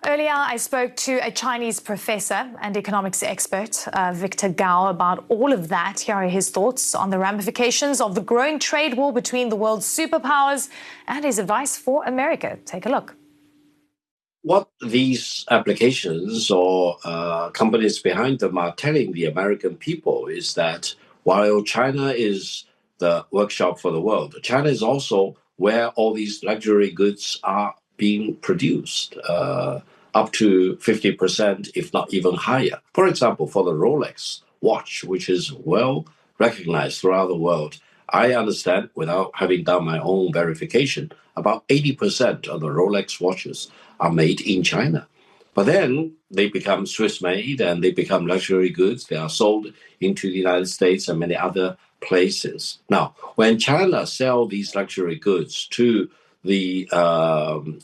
Earlier, I spoke to a Chinese professor and economics expert, Victor Gao, about all of that. Here are his thoughts on the ramifications of the growing trade war between the world's superpowers and his advice for America. Take a look. What these applications or companies behind them are telling the American people is that while China is the workshop for the world, China is also where all these luxury goods are being produced, up to 50%, if not even higher. For example, for the Rolex watch, which is well recognized throughout the world, I understand, without having done my own verification, about 80% of the Rolex watches are made in China. But then they become Swiss-made and they become luxury goods. They are sold into the United States and many other places. Now, when China sells these luxury goods to the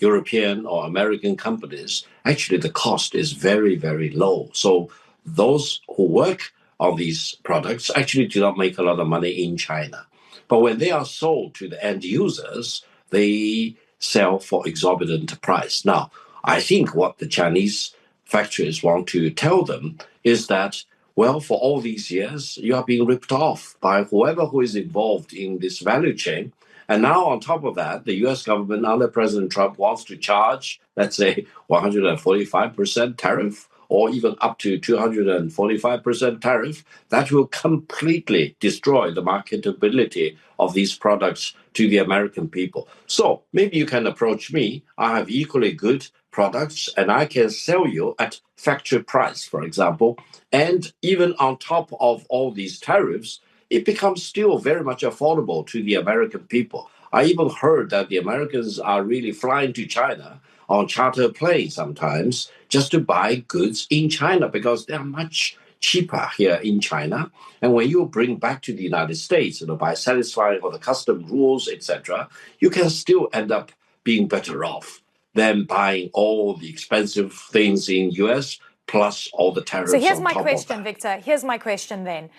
European or American companies, actually the cost is very, very low. So those who work on these products actually do not make a lot of money in China. But when they are sold to the end users, they sell for exorbitant price. Now, I think what the Chinese factories want to tell them is that, well, for all these years, you are being ripped off by whoever who is involved in this value chain. And now, on top of that, the U.S. government under President Trump wants to charge, let's say, 145% tariff or even up to 245% tariff. That will completely destroy the marketability of these products to the American people. So maybe you can approach me. I have equally good products and I can sell you at factory price, for example. And even on top of all these tariffs, it becomes still very much affordable to the American people. I even heard that the Americans are really flying to China on charter planes sometimes just to buy goods in China because they are much cheaper here in China. And when you bring back to the United States, by satisfying all the custom rules, etc., you can still end up being better off than buying all the expensive things in US plus all the tariffs. So here's my question, Victor. Here's my question then.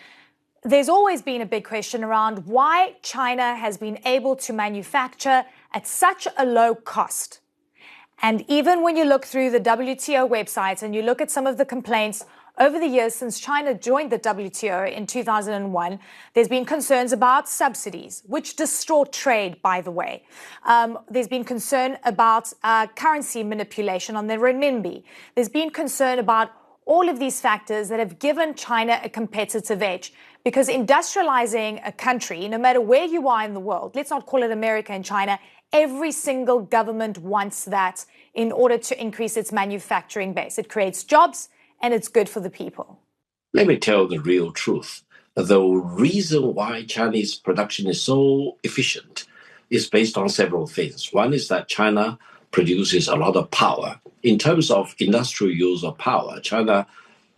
There's always been a big question around why China has been able to manufacture at such a low cost. And even when you look through the WTO websites and you look at some of the complaints over the years since China joined the WTO in 2001, there's been concerns about subsidies, which distort trade, by the way. There's been concern about currency manipulation on the renminbi. There's been concern about all of these factors that have given China a competitive edge. Because industrializing a country, no matter where you are in the world, let's not call it America and China, every single government wants that in order to increase its manufacturing base. It creates jobs and it's good for the people. Let me tell the real truth. The reason why Chinese production is so efficient is based on several things. One is that China produces a lot of power. In terms of industrial use of power, China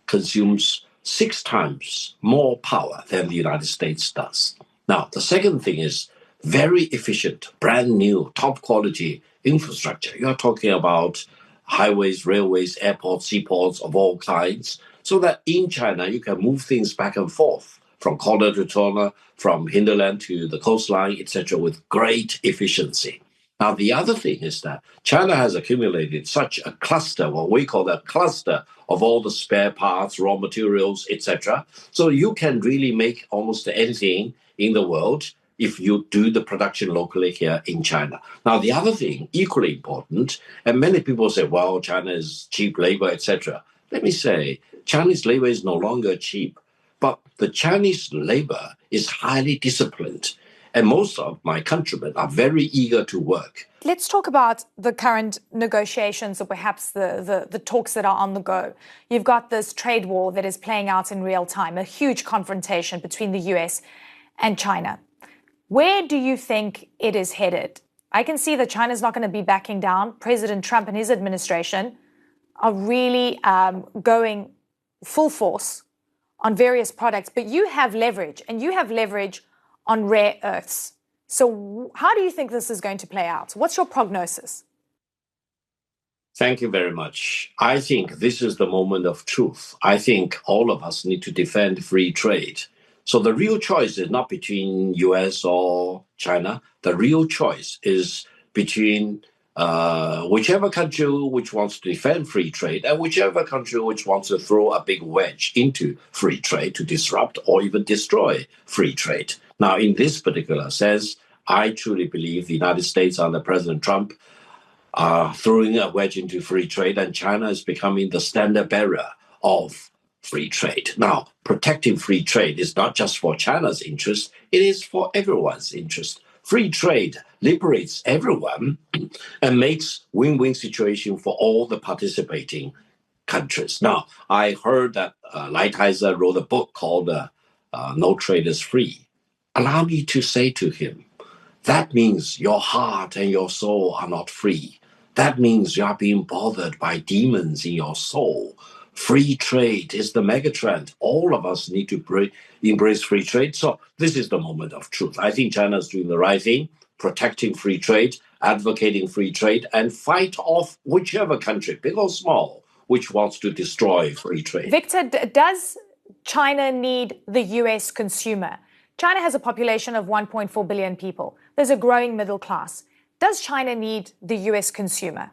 consumes 6 times more power than the United States does. Now, the second thing is very efficient, brand new, top quality infrastructure. You are talking about highways, railways, airports, seaports of all kinds, so that in China you can move things back and forth from corner to corner, from hinterland to the coastline, etc., with great efficiency. Now, the other thing is that China has accumulated such a cluster, what we call a cluster of all the spare parts, raw materials, etc. So you can really make almost anything in the world if you do the production locally here in China. Now, the other thing, equally important, and many people say, well, China is cheap labor, etc. Let me say, Chinese labor is no longer cheap, but the Chinese labor is highly disciplined. And most of my countrymen are very eager to work. Let's talk about the current negotiations or perhaps the talks that are on the go. You've got this trade war that is playing out in real time, a huge confrontation between the US and China. Where do you think it is headed? I can see that China's not going to be backing down. President Trump and his administration are really going full force on various products. But you have leverage, and you have leverage on rare earths. So how do you think this is going to play out? What's your prognosis? Thank you very much. I think this is the moment of truth. I think all of us need to defend free trade. So the real choice is not between US or China. The real choice is between whichever country which wants to defend free trade and whichever country which wants to throw a big wedge into free trade to disrupt or even destroy free trade. Now, in this particular sense, I truly believe the United States under President Trump are throwing a wedge into free trade, and China is becoming the standard bearer of free trade. Now, protecting free trade is not just for China's interest, it is for everyone's interest. Free trade liberates everyone and makes win-win situation for all the participating countries. Now, I heard that Lighthizer wrote a book called No Trade is Free. Allow me to say to him, that means your heart and your soul are not free. That means you are being bothered by demons in your soul. Free trade is the megatrend. All of us need to embrace free trade. So this is the moment of truth. I think China is doing the right thing, protecting free trade, advocating free trade, and fight off whichever country, big or small, which wants to destroy free trade. Victor, does China need the US consumer? China has a population of 1.4 billion people. There's a growing middle class. Does China need the US consumer?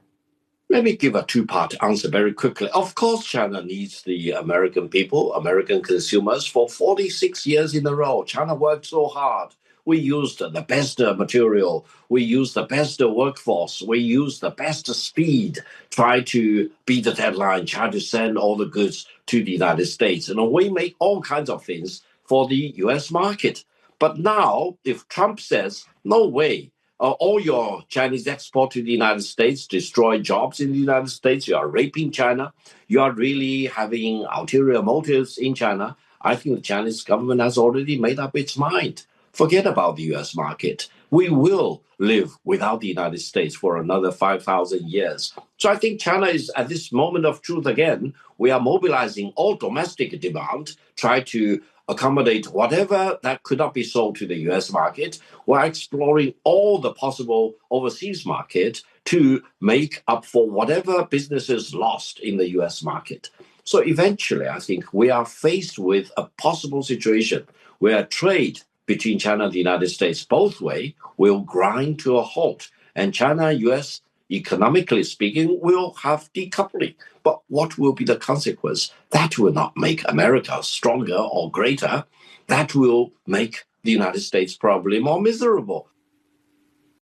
Let me give a two-part answer very quickly. Of course, China needs the American people, American consumers. For 46 years in a row, China worked so hard. We used the best material. We used the best workforce. We used the best speed, try to beat the deadline, try to send all the goods to the United States. And we make all kinds of things for the U.S. market. But now, if Trump says, no way, all your Chinese export to the United States destroy jobs in the United States, you are raping China, you are really having ulterior motives in China, I think the Chinese government has already made up its mind. Forget about the U.S. market. We will live without the United States for another 5,000 years. So I think China is at this moment of truth again. We are mobilizing all domestic demand, try to accommodate whatever that could not be sold to the U.S. market. We're exploring all the possible overseas market to make up for whatever businesses lost in the U.S. market. So eventually, I think we are faced with a possible situation where trade between China and the United States both ways will grind to a halt. And China, U.S., economically speaking, will have decoupling. But what will be the consequence? That will not make America stronger or greater. That will make the United States probably more miserable.